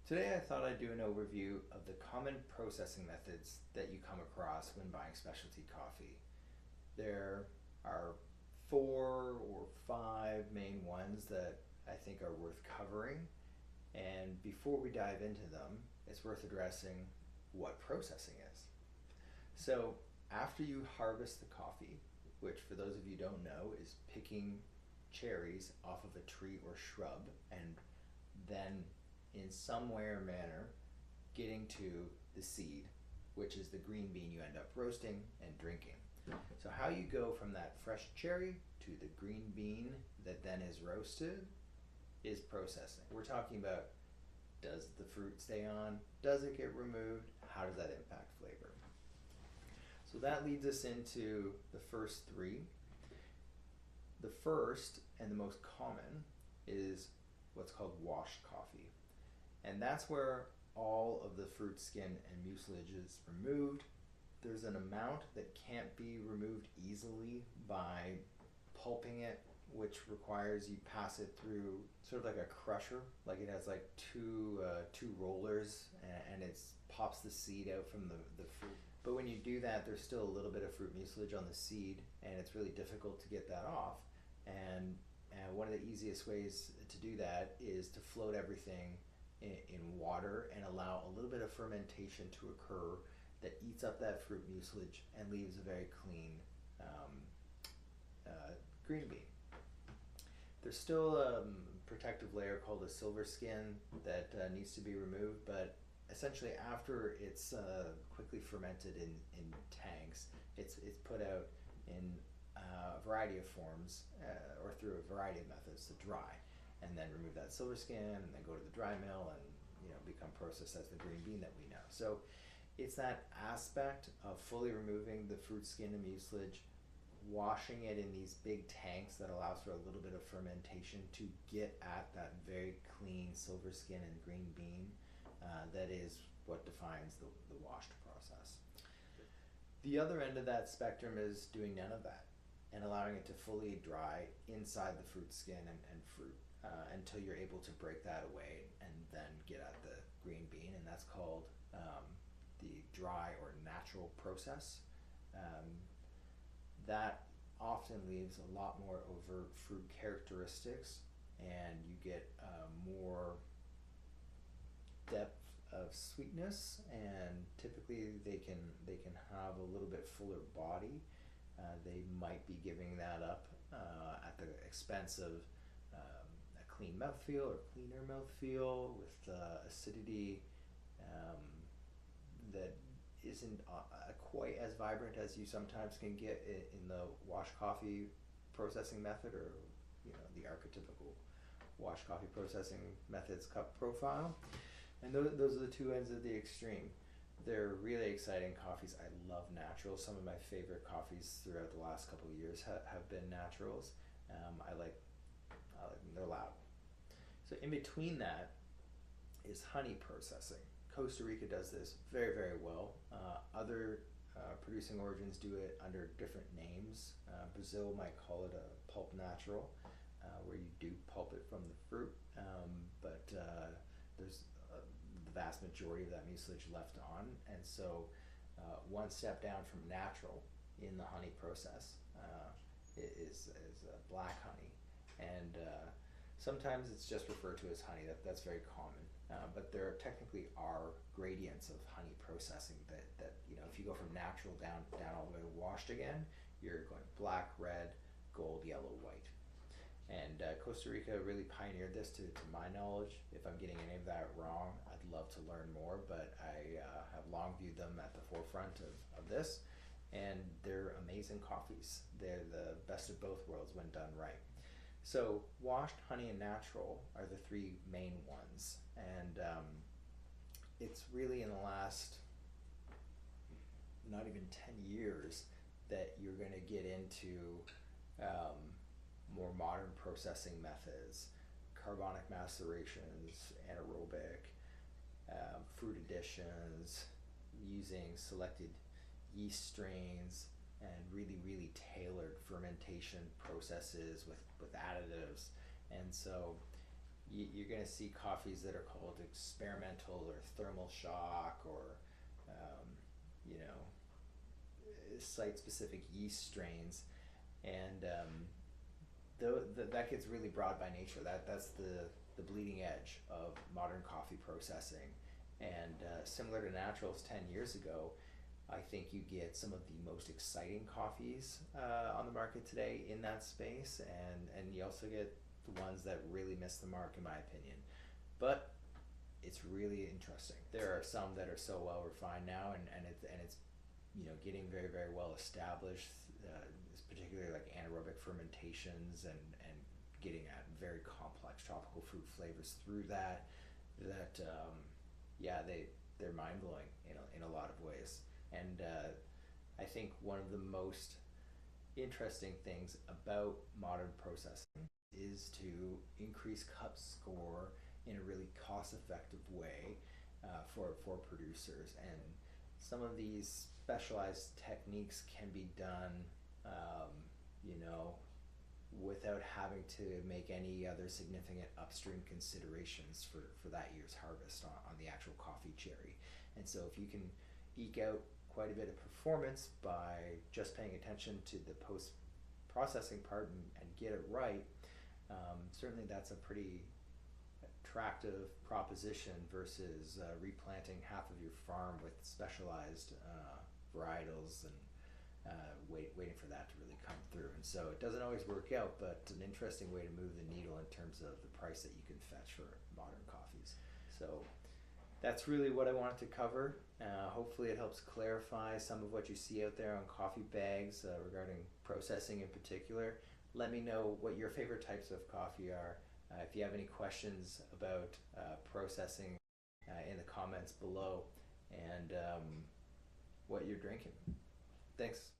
Today I thought I'd do an overview of the common processing methods that you come across when buying specialty coffee. There are four or five main ones that I think are worth covering, and before we dive into them, it's worth addressing what processing is. So, after you harvest the coffee, which for those of you who don't know is picking cherries off of a tree or shrub and then in some way or manner getting to the seed, which is the green bean you end up roasting and drinking. So how you go from that fresh cherry to the green bean that then is roasted is processing. We're talking about, does the fruit stay on? Does it get removed? How does that impact flavor? So that leads us into the first three. The first and the most common is what's called washed coffee. And that's where all of the fruit skin and mucilage is removed. There's an amount that can't be removed easily by pulping it, which requires you pass it through sort of like a crusher, like it has like two rollers, and it pops the seed out from the fruit. But when you do that, there's still a little bit of fruit mucilage on the seed, and it's really difficult to get that off. And one of the easiest ways to do that is to float everything in water and allow a little bit of fermentation to occur that eats up that fruit mucilage and leaves a very clean green bean. There's still a protective layer called a silver skin that needs to be removed, but essentially after it's quickly fermented in tanks, it's put out in a variety of forms or through a variety of methods to dry, and then remove that silver skin, and then go to the dry mill and become processed as the green bean that we know. So it's that aspect of fully removing the fruit skin and mucilage, washing it in these big tanks that allows for a little bit of fermentation to get at that very clean silver skin and green bean that is what defines the washed process. The other end of that spectrum is doing none of that and allowing it to fully dry inside the fruit skin and fruit until you're able to break that away and then get at the green bean, and that's called the dry or natural process. That often leaves a lot more overt fruit characteristics, and you get more depth of sweetness, and typically they can have a little bit fuller body. They might be giving that up at the expense of a clean mouthfeel or cleaner mouthfeel with acidity that isn't quite as vibrant as you sometimes can get in the washed coffee processing method, or the archetypical washed coffee processing method's cup profile. And those are the two ends of the extreme. They're really exciting coffees. I love naturals. Some of my favorite coffees throughout the last couple of years have been naturals. I like them. They're loud. So in between that is honey processing. Costa Rica does this very, very well. Other producing origins do it under different names. Brazil might call it a pulp natural, where you do pulp it from the fruit, but there's the vast majority of that mucilage left on, and so one step down from natural in the honey process is black honey, and sometimes it's just referred to as honey. That's very common, but there technically are gradients of honey processing that if you go from natural down all the way to washed again, you're going black, red, gold, yellow, white. And Costa Rica really pioneered this to my knowledge. If I'm getting any of that wrong, I'd love to learn more, but I have long viewed them at the forefront of this, and they're amazing coffees. They're the best of both worlds when done right. So washed, honey, and natural are the three main ones, and it's really in the last not even 10 years that you're going to get into more modern processing methods, carbonic macerations, anaerobic, fruit additions, using selected yeast strains, and really, really tailored fermentation processes with additives. And so you're going to see coffees that are called experimental or thermal shock or um, you know, site specific yeast strains, and that gets really broad by nature. That's the bleeding edge of modern coffee processing, and similar to naturals 10 years ago, I think you get some of the most exciting coffees on the market today in that space, and you also get the ones that really miss the mark, in my opinion. But it's really interesting. There are some that are so well refined now, and it's getting very very well established. Particularly like anaerobic fermentations and getting at very complex tropical fruit flavors through that. Yeah, they're mind blowing in a lot of ways. And I think one of the most interesting things about modern processing is to increase cup score in a really cost effective way for producers. And some of these specialized techniques can be done, um, you know, without having to make any other significant upstream considerations for that year's harvest on the actual coffee cherry. And so if you can eke out quite a bit of performance by just paying attention to the post processing part and get it right, certainly that's a pretty attractive proposition versus replanting half of your farm with specialized varietals and waiting for that to really come through. And so it doesn't always work out, but an interesting way to move the needle in terms of the price that you can fetch for modern coffees. So that's really what I wanted to cover. Hopefully it helps clarify some of what you see out there on coffee bags regarding processing in particular. Let me know what your favorite types of coffee are. If you have any questions about processing in the comments below, and what you're drinking. Thanks.